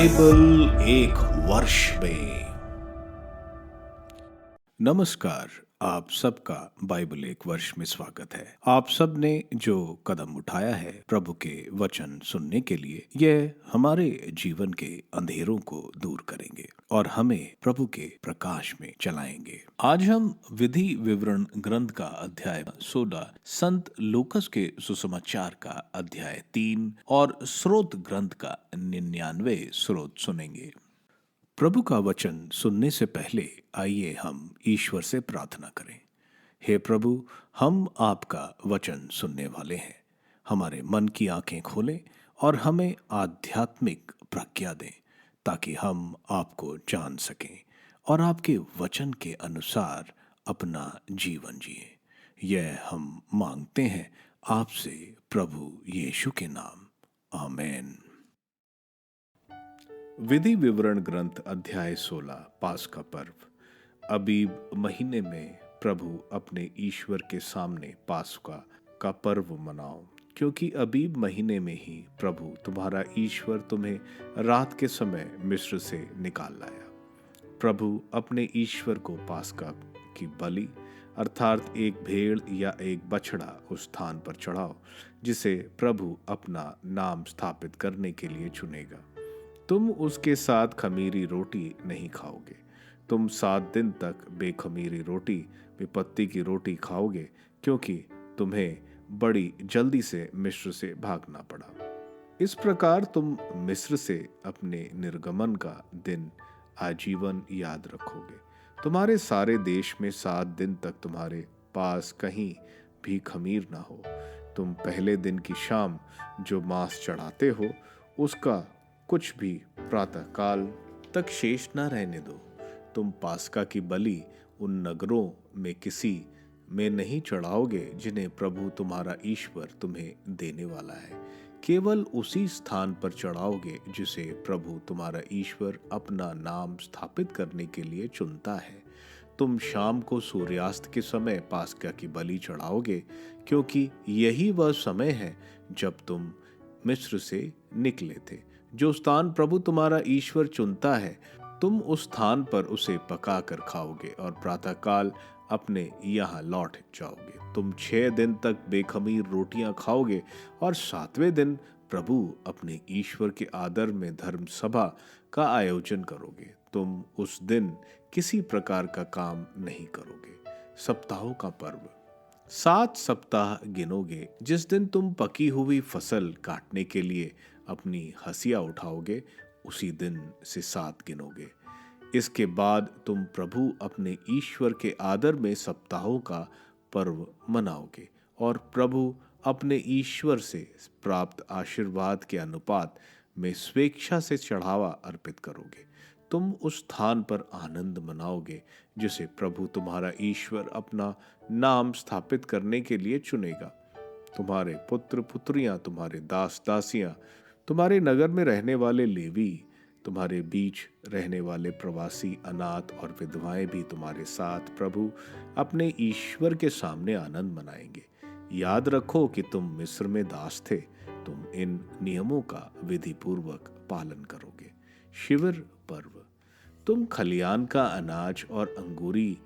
Bible एक वर्ष में। नमस्कार, आप सबका बाइबल एक वर्ष में स्वागत है। आप सब ने जो कदम उठाया है प्रभु के वचन सुनने के लिए, यह हमारे जीवन के अंधेरों को दूर करेंगे और हमें प्रभु के प्रकाश में चलाएंगे। आज हम विधि विवरण ग्रंथ का अध्याय 16, संत लूकस के सुसमाचार का अध्याय 3 और स्रोत ग्रंथ का 99 स्रोत सुनेंगे। प्रभु का वचन सुनने से पहले आइए हम ईश्वर से प्रार्थना करें। हे प्रभु, हम आपका वचन सुनने वाले हैं। हमारे मन की आंखें खोलें और हमें आध्यात्मिक प्रज्ञा दें ताकि हम आपको जान सकें और आपके वचन के अनुसार अपना जीवन जिए। यह हम मांगते हैं आपसे प्रभु यीशु के नाम, आमीन। विधि विवरण ग्रंथ अध्याय 16, पास्का पर्व। अबीब महीने में प्रभु अपने ईश्वर के सामने पास्का का पर्व मनाओ, क्योंकि अबीब महीने में ही प्रभु तुम्हारा ईश्वर तुम्हें रात के समय मिस्र से निकाल लाया। प्रभु अपने ईश्वर को पास्का की बलि अर्थात एक भेड़ या एक बछड़ा उस स्थान पर चढ़ाओ जिसे प्रभु अपना नाम स्थापित करने के लिए चुनेगा। तुम उसके साथ खमीरी रोटी नहीं खाओगे। तुम 7 दिन तक बेखमीरी रोटी, विपत्ति की रोटी खाओगे, क्योंकि तुम्हें बड़ी जल्दी से मिस्र से भागना पड़ा। इस प्रकार तुम मिस्र से अपने निर्गमन का दिन आजीवन याद रखोगे। तुम्हारे सारे देश में 7 दिन तक तुम्हारे पास कहीं भी खमीर ना हो। तुम पहले दिन की शाम जो मांस चढ़ाते हो, उसका कुछ भी प्रातः काल तक शेष न रहने दो। तुम पास्का की बलि उन नगरों में किसी में नहीं चढ़ाओगे जिन्हें प्रभु तुम्हारा ईश्वर तुम्हें देने वाला है। केवल उसी स्थान पर चढ़ाओगे जिसे प्रभु तुम्हारा ईश्वर अपना नाम स्थापित करने के लिए चुनता है। तुम शाम को सूर्यास्त के समय पास्का की बलि चढ़ाओगे, क्योंकि यही वह समय है जब तुम मिस्र से निकले थे। जो स्थान प्रभु तुम्हारा ईश्वर चुनता है, तुम उस स्थान पर उसे पका कर खाओगे और प्रातःकाल अपने यहाँ लौट जाओगे। तुम 6 दिन तक बेखमीर रोटियां खाओगे और 7वें दिन प्रभु अपने ईश्वर के आदर में धर्म सभा का आयोजन करोगे। तुम उस दिन किसी प्रकार का काम नहीं करोगे। सप्ताहों का पर्व। 7 सप्ताह गिनोगे। जिस दिन तुम पकी हुई फसल काटने के लिए अपनी हंसिया उठाओगे, उसी दिन से 7 गिनोगे। इसके बाद तुम प्रभु अपने ईश्वर के आदर में सप्ताहों का पर्व मनाओगे और प्रभु अपने ईश्वर से प्राप्त आशीर्वाद के अनुपात में स्वेच्छा से चढ़ावा अर्पित करोगे। तुम उस स्थान पर आनंद मनाओगे जिसे प्रभु तुम्हारा ईश्वर अपना नाम स्थापित करने के लिए चुनेगा। तुम्हारे पुत्र पुत्रियां, तुम्हारे दास दासियां, तुम्हारे नगर में रहने वाले लेवी, तुम्हारे बीच रहने वाले प्रवासी, अनाथ और विधवाएं भी तुम्हारे साथ प्रभु अपने ईश्वर के सामने आनंद मनाएंगे। याद रखो कि तुम मिस्र में दास थे। तुम इन नियमों का विधि पूर्वक पालन करोगे। शिविर पर्व। तुम खलियान का अनाज और अंगूरी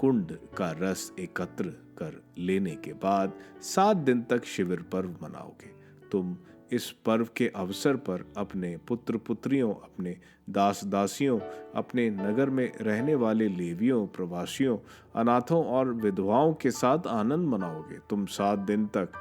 कुंड का रस एकत्र कर लेने के बाद 7 दिन तक शिविर पर्व मनाओगे। तुम इस पर्व के अवसर पर अपने पुत्र पुत्रियों, अपने दास दासियों, अपने नगर में रहने वाले लेवियों, प्रवासियों, अनाथों और विधवाओं के साथ आनंद मनाओगे। तुम 7 दिन तक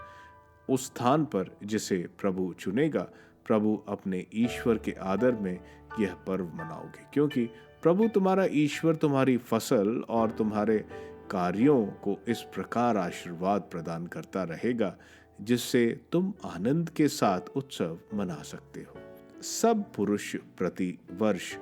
उस स्थान पर जिसे प्रभु चुनेगा, प्रभु अपने ईश्वर के आदर में यह पर्व मनाओगे, क्योंकि प्रभु तुम्हारा ईश्वर तुम्हारी फसल और तुम्हारे कार्यों को इस प्रकार आशीर्वाद प्रदान करता रहेगा जिससे तुम आनंद के साथ उत्सव मना सकते हो। सब पुरुष प्रति वर्ष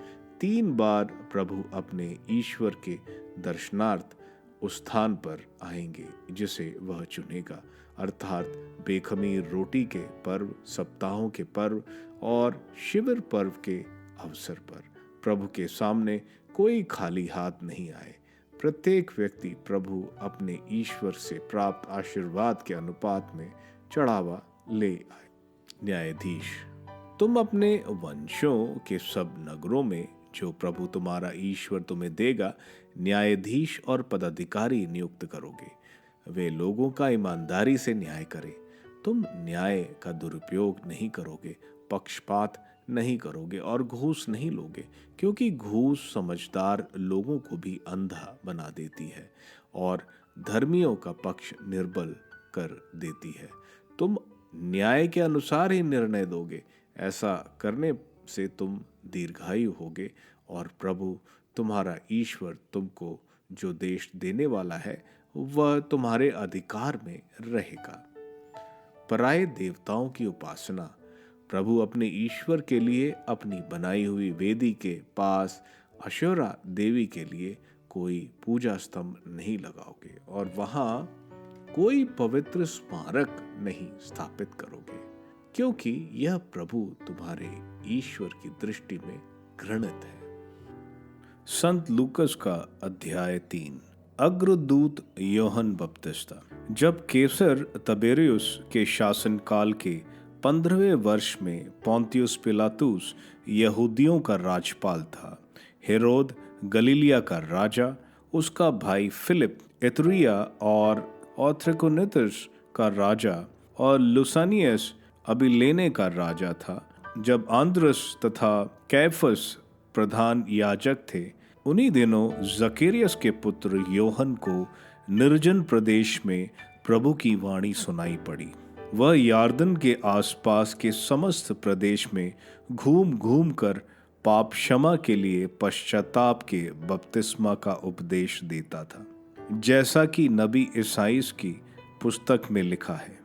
3 बार प्रभु अपने ईश्वर के दर्शनार्थ उस स्थान पर आएंगे जिसे वह चुनेगा, अर्थात बेखमीर रोटी के पर्व, सप्ताहों के पर्व और शिविर पर्व के अवसर पर प्रभु के सामने कोई खाली हाथ नहीं आए। प्रत्येक व्यक्ति प्रभु अपने ईश्वर से प्राप्त आशीर्वाद के अनुपात में चढ़ावा ले आए। न्यायाधीश। तुम अपने वंशों के सब नगरों में जो प्रभु तुम्हारा ईश्वर तुम्हें देगा न्यायाधीश और पदाधिकारी नियुक्त करोगे। वे लोगों का ईमानदारी से न्याय करें। तुम न्याय का दुरुपयोग नहीं करोगे, पक्षपात नहीं करोगे और घूस नहीं लोगे, क्योंकि घूस समझदार लोगों को भी अंधा बना देती है और धर्मियों का पक्ष निर्बल कर देती है। तुम न्याय के अनुसार ही निर्णय दोगे। ऐसा करने से तुम दीर्घायु होगे और प्रभु तुम्हारा ईश्वर तुमको जो देश देने वाला है वह तुम्हारे अधिकार में रहेगा। पराये देवताओं की उपासना। प्रभु अपने ईश्वर के लिए अपनी बनाई हुई वेदी के पास अशोरा देवी के लिए कोई पूजा स्तंभ नहीं लगाओगे और वहां कोई पवित्र स्मारक नहीं स्थापित करोगे, क्योंकि यह प्रभु तुम्हारे ईश्वर की दृष्टि में घृणित है। संत लूकस का अध्याय 3। अग्रदूत योहन बपतिस्ता। जब कैसर तबेरियुस के शासनकाल के 15वें वर्ष में पोंतियुस पिलातुस यहूदियों का राज्यपाल था, हेरोद गलीलिया का राजा, उसका भाई फिलिप इतुरिया और ऑथ्रकोनितस का राजा और लुसानियस अबिलेने का राजा था। जब आंद्रस तथा कैफस प्रधान याजक थे, उन्हीं दिनों जकेरियस के पुत्र योहन को निर्जन प्रदेश में प्रभु की वाणी सुनाई पड़ी। वह यार्दन के आसपास के समस्त प्रदेश में घूम घूम कर पाप क्षमा के लिए पश्चाताप के बपतिस्मा का उपदेश देता था, जैसा कि नबी ईसाइस की पुस्तक में लिखा है।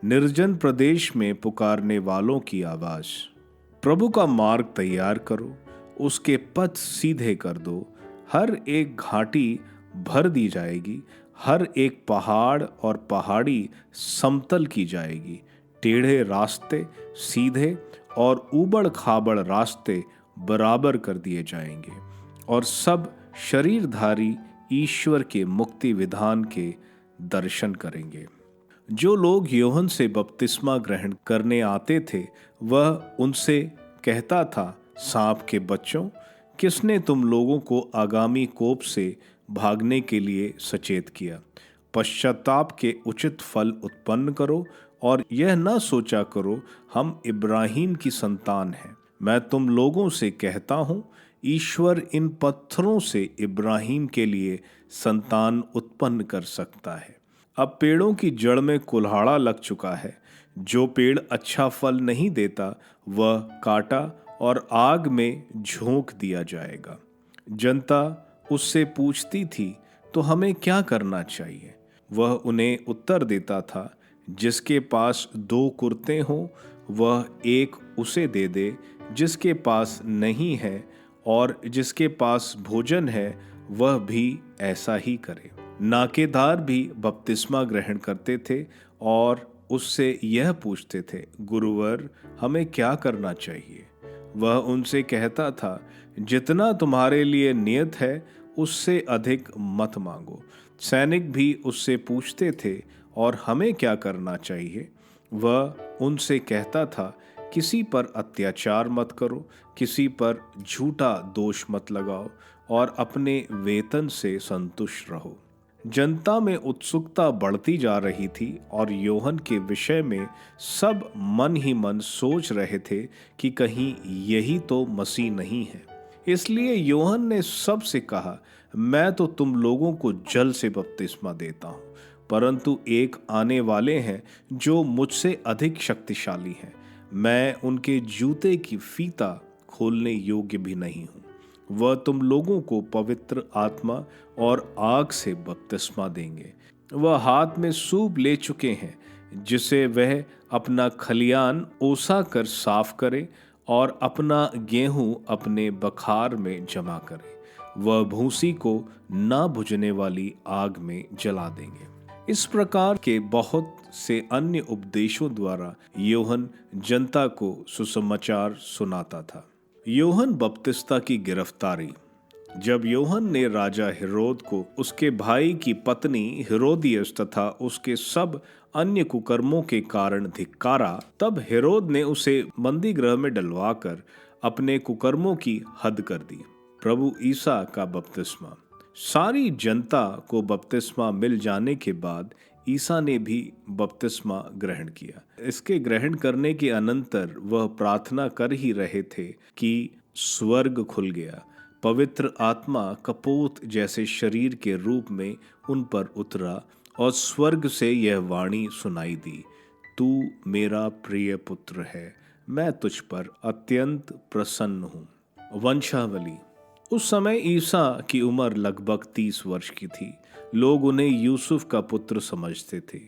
निर्जन प्रदेश में पुकारने वालों की आवाज, प्रभु का मार्ग तैयार करो, उसके पथ सीधे कर दो। हर एक घाटी भर दी जाएगी, हर एक पहाड़ और पहाड़ी समतल की जाएगी। टेढ़े रास्ते सीधे और ऊबड़ खाबड़ रास्ते बराबर कर दिए जाएंगे और सब शरीरधारी ईश्वर के मुक्ति विधान के दर्शन करेंगे। जो लोग योहन से बपतिस्मा ग्रहण करने आते थे, वह उनसे कहता था, सांप के बच्चों, किसने तुम लोगों को आगामी कोप से भागने के लिए सचेत किया? पश्चाताप के उचित फल उत्पन्न करो और यह न सोचा करो हम इब्राहिम की संतान हैं। मैं तुम लोगों से कहता हूँ, ईश्वर इन पत्थरों से इब्राहिम के लिए संतान उत्पन्न कर सकता है। अब पेड़ों की जड़ में कुल्हाड़ा लग चुका है। जो पेड़ अच्छा फल नहीं देता वह काटा और आग में झोंक दिया जाएगा। जनता उससे पूछती थी, तो हमें क्या करना चाहिए? वह उन्हें उत्तर देता था, जिसके पास 2 कुर्ते हों वह एक उसे दे दे, जिसके पास नहीं है और जिसके पास भोजन है वह भी ऐसा ही करे। नाकेदार भी बपतिस्मा ग्रहण करते थे और उससे यह पूछते थे, गुरुवर, हमें क्या करना चाहिए? वह उनसे कहता था, जितना तुम्हारे लिए नियत है उससे अधिक मत मांगो। सैनिक भी उससे पूछते थे, और हमें क्या करना चाहिए? वह उनसे कहता था, किसी पर अत्याचार मत करो, किसी पर झूठा दोष मत लगाओ और अपने वेतन से संतुष्ट रहो। जनता में उत्सुकता बढ़ती जा रही थी और योहन के विषय में सब मन ही मन सोच रहे थे कि कहीं यही तो मसीह नहीं है। इसलिए योहन ने सबसे कहा, मैं तो तुम लोगों को जल से बपतिस्मा देता हूँ, परंतु एक आने वाले हैं जो मुझसे अधिक शक्तिशाली हैं। मैं उनके जूते की फीता खोलने योग्य भी नहीं हूँ। वह तुम लोगों को पवित्र आत्मा और आग से बपतिस्मा देंगे। वह हाथ में सूप ले चुके हैं, जिसे वह अपना खलियान ओसा कर साफ करे और अपना गेहूं अपने बखार में जमा करे। वह भूसी को ना बुझने वाली आग में जला देंगे। इस प्रकार के बहुत से अन्य उपदेशों द्वारा योहन जनता को सुसमाचार सुनाता था। योहन बपतिस्ता की गिरफ्तारी। जब योहन ने राजा हेरोद को उसके भाई की पत्नी हेरोदियस तथा उसके सब अन्य कुकर्मों के कारण धिक्कारा, तब हेरोद ने उसे बंदी गृह में डलवाकर अपने कुकर्मों की हद कर दी। प्रभु ईसा का बपतिस्मा। सारी जनता को बपतिस्मा मिल जाने के बाद ईसा ने भी बपतिस्मा ग्रहण किया। इसके ग्रहण करने के अनंतर वह प्रार्थना कर ही रहे थे कि स्वर्ग खुल गया। पवित्र आत्मा कपोत जैसे शरीर के रूप में उन पर उतरा और स्वर्ग से यह वाणी सुनाई दी, तू मेरा प्रिय पुत्र है, मैं तुझ पर अत्यंत प्रसन्न हूँ। वंशावली। उस समय ईसा की उम्र लगभग 30 वर्ष की थी। लोग उन्हें यूसुफ का पुत्र समझते थे।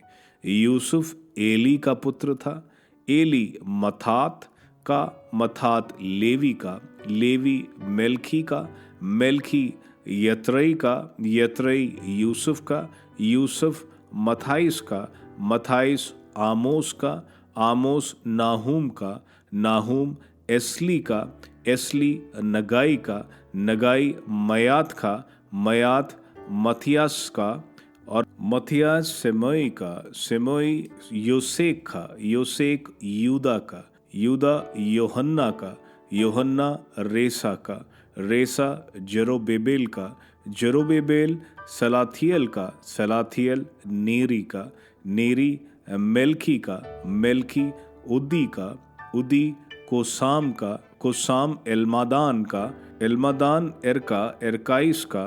यूसुफ एली का पुत्र था, एली मत्तात का, मत्तात लेवी का, लेवी मेल्की का, मेल्की यत्रई का, यत्रई यूसुफ का, यूसुफ मथाइस का, मथाइस आमोस का, आमोस नाहूम का, नाहूम एस्ली का, एस्ली नगाई का, नगाई मयात का, मयात मथियास का, और मथियास सेमोई का, सेमोई योसेक का, योसेक यूदा का, यूदा योहन्ना का, योहन्ना रेसा का, रेसा जरोबेबेल का, जरोबेबेल सलाथियल का, सलाथियल नेरी का, नेरी मेल्की का, मेल्की उद्दी का, उद्दी कोसाम का, कोसाम एल्मादान का, एल्मादान एरका, एरकाइस का,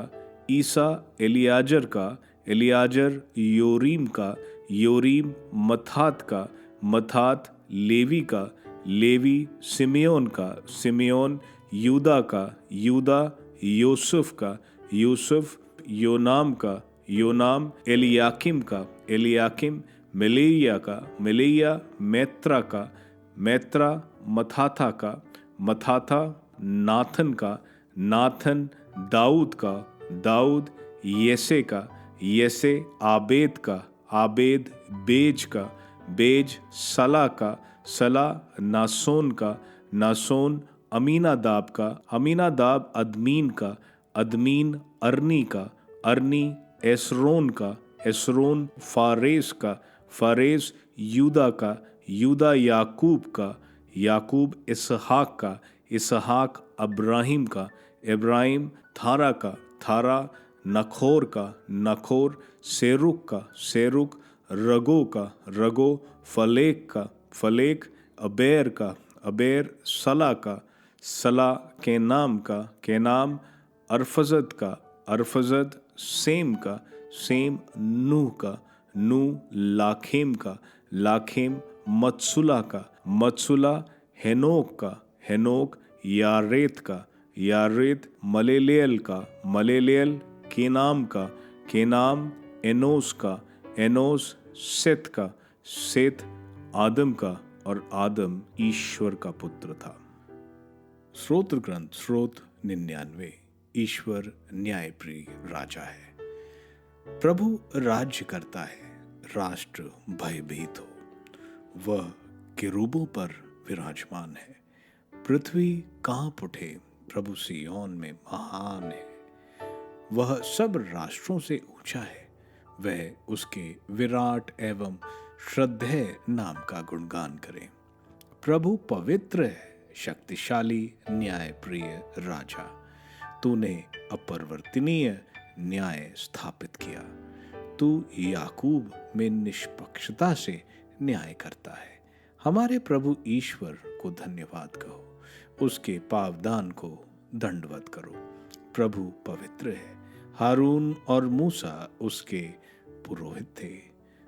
ईसा एलियाजर का, एलियाजर योरीम का, योरीम मत्तात का, मत्तात लेवी का, लेवी सिमियोन का, सिमियोन यूदा का, यूदा यूसुफ का, यूसुफ योनाम का, योनाम एलियाकिम का, एलियाकिम मिलेया का, मिलेया मैत्रा का, मैत्रा मथाथा का, मथाथा नाथन का, नाथन दाऊद का, दाऊद येसे का, येसे आबेद का, आबेद बेज का, बेज सला का, सला नासोन का, नासोन अमीनादाब का, अमीनादाब अदमीन का, अदमीन अरनी का, अरनी एसरोन का, एसरोन फारेस का, फारेस यूदा का, यूदा याकूब का, याकूब इसहाक का, इसहाक अब्राहिम का, इब्राहिम थारा का, थारा नखोर का, नखोर सेरुक का, सेरुक रगो का, रगो फलेक का, फलेक अबेर का, अबेर सला का, सला केनाम का, केनाम अरफजद का, अरफजद सेम का, सेम नूह का, नूह लाखेम का, लाखेम मत्सुला का, मत्सुला हेनोक का, हेनोक यारेत का, यारेत मलेलेल का, मलेलेल केनाम का, केनाम एनोस का, एनोस सेत का, सेत आदम का, और आदम ईश्वर का पुत्र था। स्रोत ग्रंथ स्रोत 99। ईश्वर न्यायप्रिय राजा है। प्रभु राज्य करता है, राष्ट्र भयभीत हो। वह किरूबों पर विराजमान है, पृथ्वी कांप उठे। प्रभु सिय्योन में महान है, वह सब राष्ट्रों से ऊंचा है। वह उसके विराट एवं श्रद्धेय नाम का गुणगान करें। प्रभु पवित्र है, शक्तिशाली न्यायप्रिय राजा। तूने अपरिवर्तनीय न्याय स्थापित किया। तू याकूब में निष्पक्षता से न्याय करता है। हमारे प्रभु ईश्वर को धन्यवाद कहो, उसके पावदान को दंडवत करो। प्रभु पवित्र है। हारून और मूसा उसके पुरोहित थे।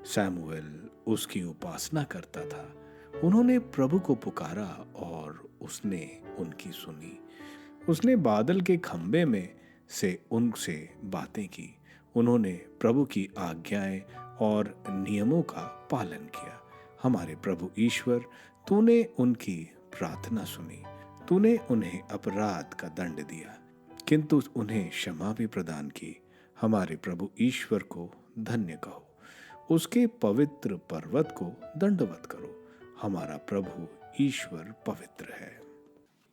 सैमुएल उसकी उपासना करता था। उन्होंने प्रभु को पुकारा और उसने उनकी सुनी। उसने बादल के खंभे में से उनसे बातें की। उन्होंने प्रभु की आज्ञाएं और नियमों का पालन किया। हमारे प्रभु ईश्वर, तूने उनकी प्रार्थना सुनी। तूने उन्हें अपराध का दंड दिया, किंतु उन्हें क्षमा भी प्रदान की। हमारे प्रभु ईश्वर को धन्य कहो, उसके पवित्र पर्वत को दंडवत करो। हमारा प्रभु ईश्वर पवित्र है।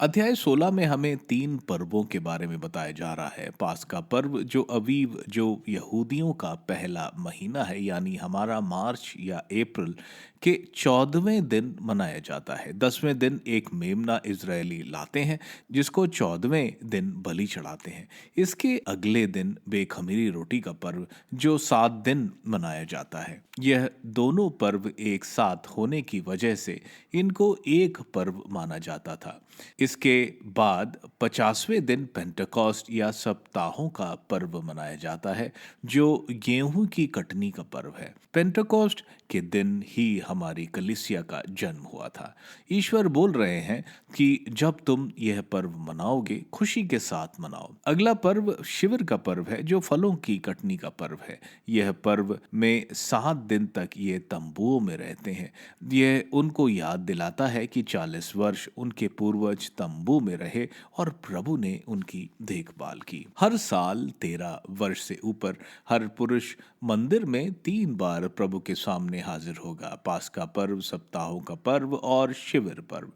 अध्याय 16 में हमें 3 पर्वों के बारे में बताया जा रहा है। पास्का पर्व जो अवीव जो यहूदियों का पहला महीना है, यानी हमारा मार्च या अप्रैल के 14वें दिन मनाया जाता है। 10वें दिन एक मेमना इजरायली लाते हैं जिसको 14वें दिन बलि चढ़ाते हैं। इसके अगले दिन बेखमीरी रोटी का पर्व जो 7 दिन मनाया जाता है। यह दोनों पर्व एक साथ होने की वजह से इनको एक पर्व माना जाता था। इसके बाद 50वें दिन पेंटेकोस्ट या सप्ताहों का पर्व मनाया जाता है जो गेहूं की कटनी का पर्व है। पेंटेकोस्ट के दिन ही हमारी कलीसिया का जन्म हुआ था। ईश्वर बोल रहे हैं कि जब तुम यह पर्व मनाओगे खुशी के साथ मनाओ। अगला पर्व शिविर का पर्व है जो फलों की कटनी का पर्व है। यह पर्व में 7 दिन तक ये तंबुओं में रहते हैं। यह उनको याद दिलाता है कि 40 वर्ष उनके पूर्वज तंबू में रहे और प्रभु ने उनकी देखभाल की। हर साल 13 वर्ष से ऊपर हर पुरुष मंदिर में 3 बार प्रभु के सामने हाजिर होगा। पास्का पर्व, सप्ताहों का पर्व और शिविर पर्व।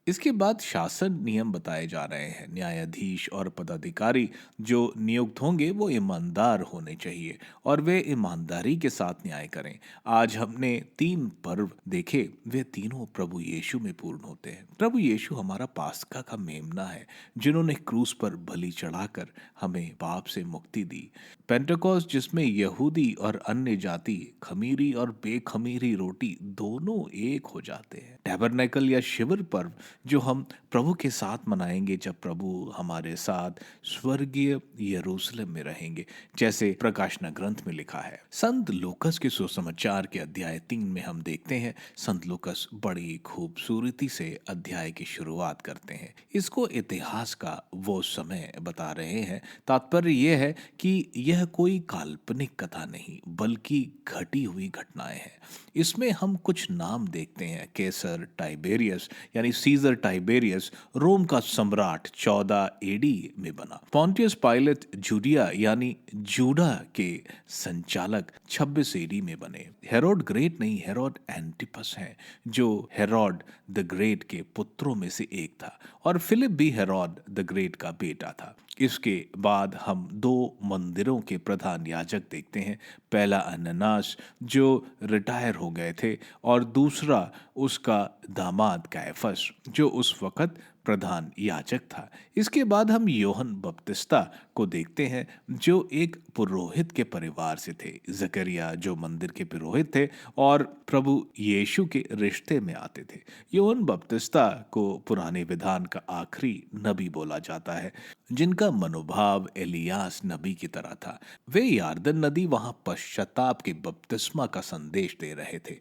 इसके बाद शासन नियम बताए जा रहे हैं। न्यायाधीश और पदाधिकारी जो नियुक्त होंगे वो ईमानदार होने चाहिए और वे ईमानदारी के साथ न्याय करें। आज हमने 3 पर्व देखे, वे तीनों प्रभु यीशु में पूर्ण होते हैं। प्रभु यीशु हमारा पास्का का मेमना है जिन्होंने क्रूस पर बलि चढ़ाकर हमें पाप से मुक्ति दी। पेंटेकोस्ट जिसमें यहूदी और अन्य जाति खमीरी और बेखमीरी रोटी दोनों एक हो जाते हैं। टैबरनेकल या शिविर पर्व जो हम प्रभु के साथ मनाएंगे जब प्रभु हमारे साथ स्वर्गीय यरूशलेम में रहेंगे, जैसे प्रकाशना ग्रंथ में लिखा है। संत लूकस के सुसमाचार के अध्याय 3 में हम देखते हैं संत लूकस बड़ी खूबसूरती से अध्याय की शुरुआत करते हैं। इसको इतिहास का वो समय बता रहे हैं। तात्पर्य यह है कि यह कोई काल्पनिक कथा नहीं बल्कि घटी हुई घटनाएं हैं। इसमें हम कुछ नाम देखते हैं। कैसर टाइबेरियस यानी सीजर टाइबेरियस रोम का सम्राट 14 एडी में बना। पॉन्टियस पायलट जूडिया यानी जूडा के संचालक 26 एडी में बने। हेरोड ग्रेट नहीं, हेरोड एंटिपस हैं जो हेरोड द ग्रेट के पुत्रों में से एक था और फिलिप भी हेरोड द ग्रेट का बेटा था। इसके बाद हम 2 मंदिरों के प्रधान याजक देखते हैं। पहला अननास जो रिटायर हो गए थे और दूसरा उसका दामाद कैफस जो उस वक्त प्रधान याजक था। इसके बाद हम योहन बपतिस्ता को देखते हैं जो एक पुरोहित के परिवार से थे। जकरिया जो मंदिर के पुरोहित थे और प्रभु यीशु के रिश्ते में आते थे। योहन बपतिस्ता को पुराने विधान का आखिरी नबी बोला जाता है जिनका मनोभाव एलियास नबी की तरह था। वे यार्दन नदी वहां पश्चाताप के बपतिस्मा का संदेश दे रहे थे।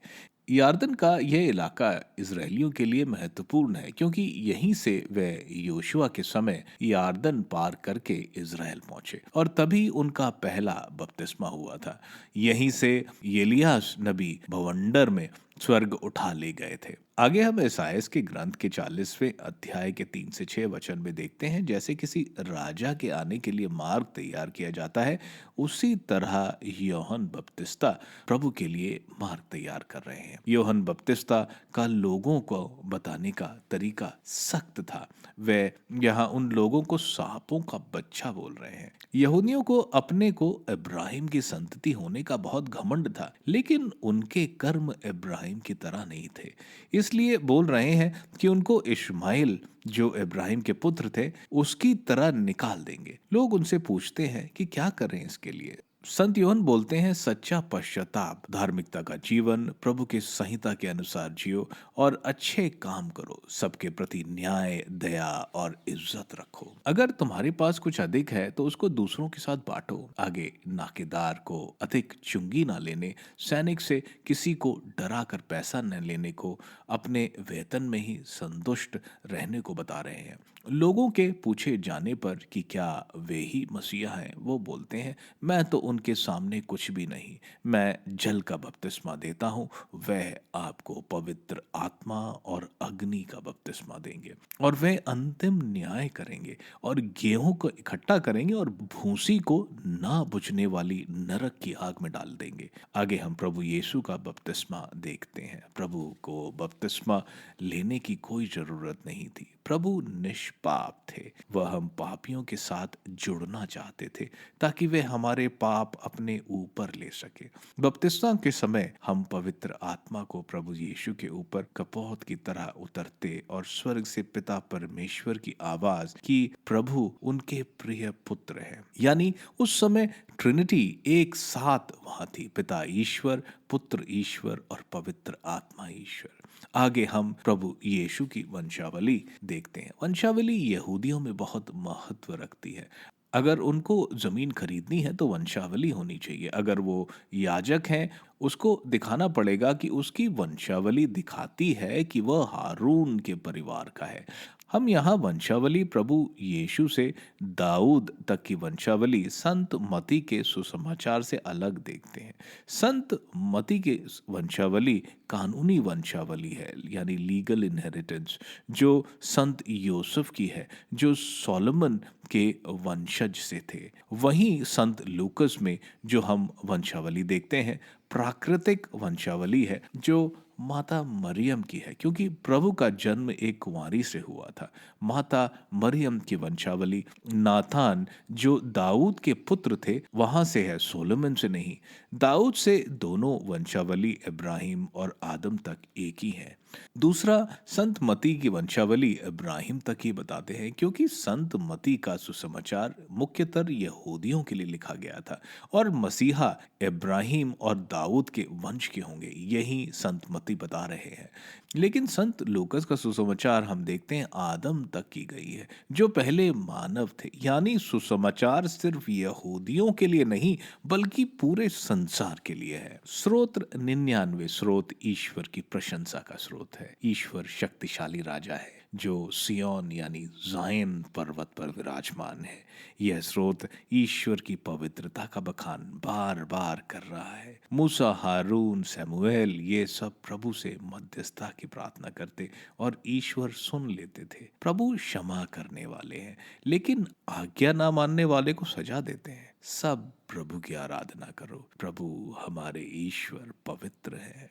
यार्दन का यह इलाका इजरायलियों के लिए महत्वपूर्ण है क्योंकि यहीं से वे योशुआ के समय यार्दन पार करके इजराइल पहुंचे और तभी उनका पहला बपतिस्मा हुआ था। यहीं से एलियास नबी भवंडर में स्वर्ग उठा ले गए थे। आगे हम ईसायास के ग्रंथ के 40वें अध्याय के 3 से 6 वचन में देखते हैं जैसे किसी राजा के आने के लिए मार्ग तैयार किया जाता है, उसी तरह योहन बपतिस्ता प्रभु के लिए मार्ग तैयार कर रहे हैं। योहन बपतिस्ता का लोगों को बताने का तरीका सख्त था। वे यहाँ उन लोगों को सांपों का बच्चा बोल रहे हैं। यहूदियों को अपने को इब्राहिम की संतति होने का बहुत घमंड था, लेकिन उनके कर्म इब्राहिम की तरह नहीं थे। इसलिए बोल रहे हैं कि उनको इश्माइल जो इब्राहिम के पुत्र थे उसकी तरह निकाल देंगे। लोग उनसे पूछते हैं कि क्या करें इसके लिए। संत योहन बोलते हैं सच्चा पश्चाताप, धार्मिकता का जीवन, प्रभु के संहिता के अनुसार जियो और अच्छे काम करो, सबके प्रति न्याय, दया और इज्जत रखो। अगर तुम्हारे पास कुछ अधिक है तो उसको दूसरों के साथ बांटो। आगे नाकेदार को अधिक चुंगी ना लेने, सैनिक से किसी को डरा कर पैसा न लेने को, अपने वेतन में ही संतुष्ट रहने को बता रहे हैं। लोगों के पूछे जाने पर कि क्या वे ही मसीहा हैं, वो बोलते हैं मैं तो उनके सामने कुछ भी नहीं। मैं जल का बपतिस्मा देता हूँ, वह आपको पवित्र आत्मा और अग्नि का बपतिस्मा देंगे और वे अंतिम न्याय करेंगे और गेहूं को इकट्ठा करेंगे और भूसी को ना बुझने वाली नरक की आग में डाल देंगे। आगे हम प्रभु यीशु का बपतिस्मा देखते हैं। प्रभु को बपतिस्मा लेने की कोई जरूरत नहीं थी। प्रभु निष्पाप निष्पाप थे। वह हम पापियों के साथ जुड़ना चाहते थे ताकि वे हमारे पाप अपने ऊपर ले सके। बपतिस्मा के समय हम पवित्र आत्मा को प्रभु यीशु के ऊपर कपोत की तरह उतरते और स्वर्ग से पिता परमेश्वर की आवाज कि प्रभु उनके प्रिय पुत्र है, यानी उस समय ट्रिनिटी एक साथ वहां थी, पिता ईश्वर, पुत्र ईश्वर और पवित्र आत्मा ईश्वर। आगे हम प्रभु यीशु की वंशावली देखते हैं। वंशावली यहूदियों में बहुत महत्व रखती है। अगर उनको जमीन खरीदनी है तो वंशावली होनी चाहिए। अगर वो याजक हैं, उसको दिखाना पड़ेगा कि उसकी वंशावली दिखाती है कि वह हारून के परिवार का है। हम यहाँ वंशावली प्रभु यीशु से दाऊद तक की वंशावली संत मती के सुसमाचार से अलग देखते हैं। संत मती के वंशावली कानूनी वंशावली है, यानी लीगल इनहेरिटेंस, जो संत यूसुफ की है, जो सोलोमन के वंशज से थे। वहीं संत लूकस में जो हम वंशावली देखते हैं, प्राकृतिक वंशावली है, जो माता मरियम की है, क्योंकि प्रभु का जन्म एक कुंवारी से हुआ था। माता मरियम की वंशावली नाथान जो दाऊद के पुत्र थे वहां से है, सोलोमन से नहीं। दाऊद से दोनों वंशावली इब्राहिम और आदम तक एक ही है। दूसरा, संत मती की वंशावली इब्राहिम तक ही बताते हैं, क्योंकि संत मती का सुसमाचार मुख्यतर यहूदियों के लिए लिखा गया था और मसीहा इब्राहिम और दाऊद के वंश के होंगे, यही संत मती बता रहे हैं। लेकिन संत लूकस का सुसमाचार हम देखते हैं आदम तक की गई है, जो पहले मानव थे, यानी सुसमाचार सिर्फ यहूदियों के लिए नहीं बल्कि पूरे संसार के लिए है। स्रोत 99 स्रोत ईश्वर की प्रशंसा का स्रोत है। ईश्वर शक्तिशाली राजा है जो सियोन यानी जायन पर्वत पर विराजमान है। यह स्रोत ईश्वर की पवित्रता का बखान बार बार कर रहा है। मूसा, हारून, सैमुएल ये सब प्रभु से मध्यस्थता की प्रार्थना करते और ईश्वर सुन लेते थे। प्रभु क्षमा करने वाले हैं, लेकिन आज्ञा ना मानने वाले को सजा देते हैं। सब प्रभु की आराधना करो, प्रभु हमारे ईश्वर पवित्र है।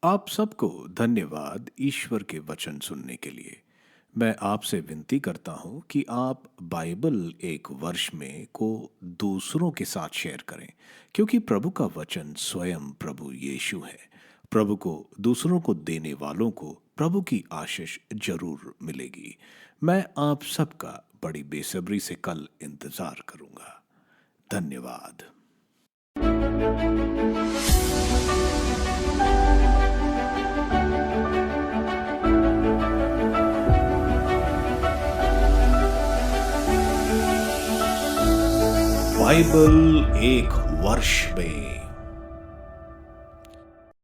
आप सबको धन्यवाद ईश्वर के वचन सुनने के लिए। मैं आपसे विनती करता हूं कि आप बाइबल एक वर्ष में को दूसरों के साथ शेयर करें, क्योंकि प्रभु का वचन स्वयं प्रभु यीशु है। प्रभु को दूसरों को देने वालों को प्रभु की आशीष जरूर मिलेगी। मैं आप सबका बड़ी बेसब्री से कल इंतजार करूंगा। धन्यवाद। बाइबल एक वर्ष में